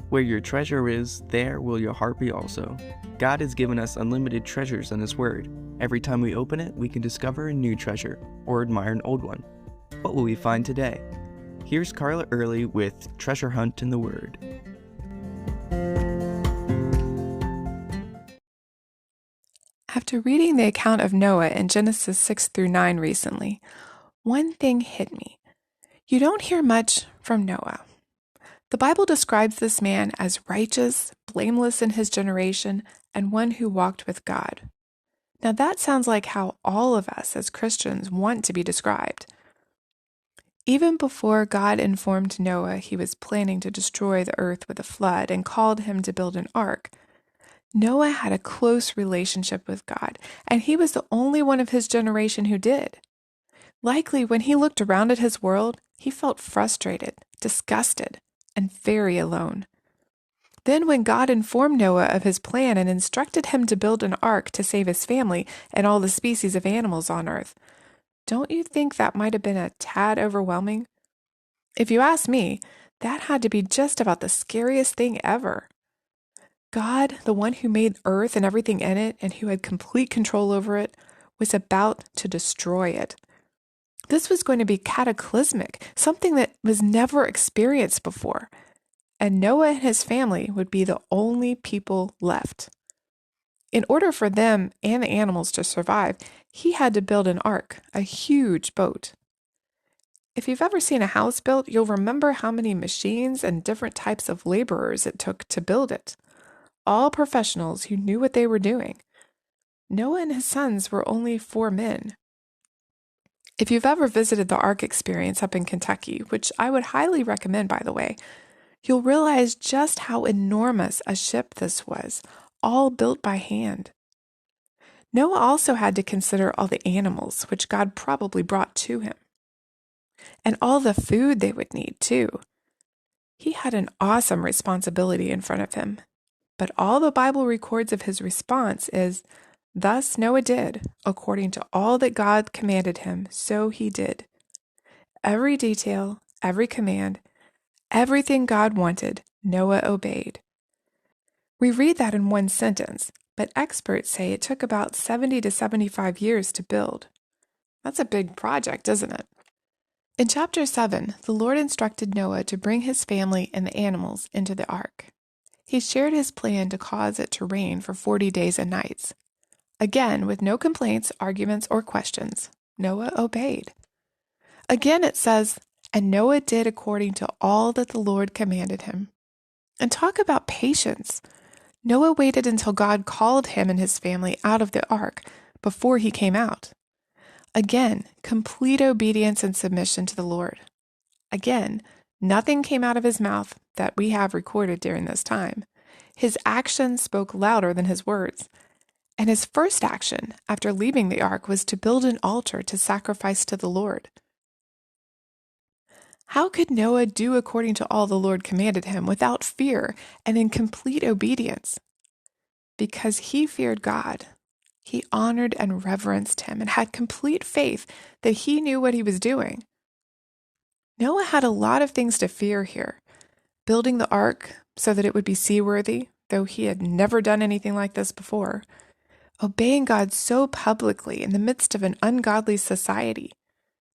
Where your treasure is, there will your heart be also. God has given us unlimited treasures in His Word. Every time we open it, we can discover a new treasure or admire an old one. What will we find today? Here's Carla Early with Treasure Hunt in the Word. After reading the account of Noah in Genesis 6 through 9 recently, one thing hit me. You don't hear much from Noah. The Bible describes this man as righteous, blameless in his generation, and one who walked with God. Now that sounds like how all of us as Christians want to be described. Even before God informed Noah he was planning to destroy the earth with a flood and called him to build an ark, Noah had a close relationship with God, and he was the only one of his generation who did. Likely, when he looked around at his world, he felt frustrated, disgusted, and very alone. Then when God informed Noah of his plan and instructed him to build an ark to save his family and all the species of animals on earth, don't you think that might have been a tad overwhelming? If you ask me, that had to be just about the scariest thing ever. God, the one who made earth and everything in it and who had complete control over it, was about to destroy it. This was going to be cataclysmic, something that was never experienced before. And Noah and his family would be the only people left. In order for them and the animals to survive, he had to build an ark, a huge boat. If you've ever seen a house built, you'll remember how many machines and different types of laborers it took to build it. All professionals who knew what they were doing. Noah and his sons were only 4 men. If you've ever visited the Ark Experience up in Kentucky, which I would highly recommend, by the way, you'll realize just how enormous a ship this was, all built by hand. Noah also had to consider all the animals, which God probably brought to him, and all the food they would need, too. He had an awesome responsibility in front of him. But all the Bible records of his response is, "Thus Noah did, according to all that God commanded him, so he did." Every detail, every command, everything God wanted, Noah obeyed. We read that in one sentence, but experts say it took about 70 to 75 years to build. That's a big project, isn't it? In chapter 7, the Lord instructed Noah to bring his family and the animals into the ark. He shared his plan to cause it to rain for 40 days and nights. Again, with no complaints, arguments, or questions, Noah obeyed. Again it says, "And Noah did according to all that the Lord commanded him." And talk about patience. Noah waited until God called him and his family out of the ark before he came out. Again, complete obedience and submission to the Lord. Again, nothing came out of his mouth that we have recorded during this time. His actions spoke louder than his words. And his first action after leaving the ark was to build an altar to sacrifice to the Lord. How could Noah do according to all the Lord commanded him without fear and in complete obedience? Because he feared God. He honored and reverenced him and had complete faith that he knew what he was doing. Noah had a lot of things to fear here. Building the ark so that it would be seaworthy, though he had never done anything like this before. Obeying God so publicly in the midst of an ungodly society.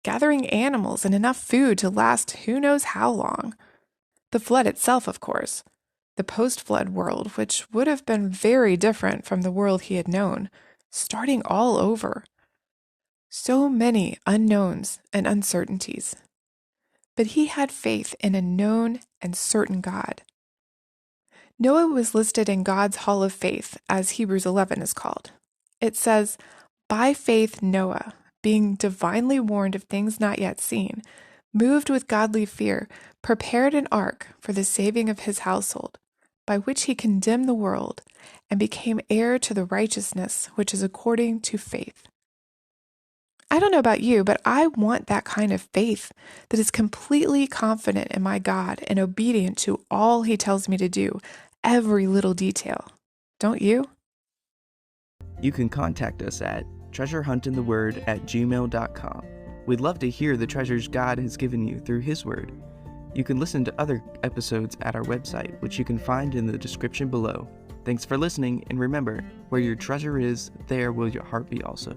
Gathering animals and enough food to last who knows how long. The flood itself, of course. The post-flood world, which would have been very different from the world he had known. Starting all over. So many unknowns and uncertainties. But he had faith in a known and certain God. Noah was listed in God's Hall of Faith, as Hebrews 11 is called. It says, "By faith Noah, being divinely warned of things not yet seen, moved with godly fear, prepared an ark for the saving of his household, by which he condemned the world, and became heir to the righteousness which is according to faith." I don't know about you, but I want that kind of faith that is completely confident in my God and obedient to all he tells me to do, every little detail. Don't you? You can contact us at treasurehuntintheword@gmail.com. We'd love to hear the treasures God has given you through His Word. You can listen to other episodes at our website, which you can find in the description below. Thanks for listening, and remember, where your treasure is, there will your heart be also.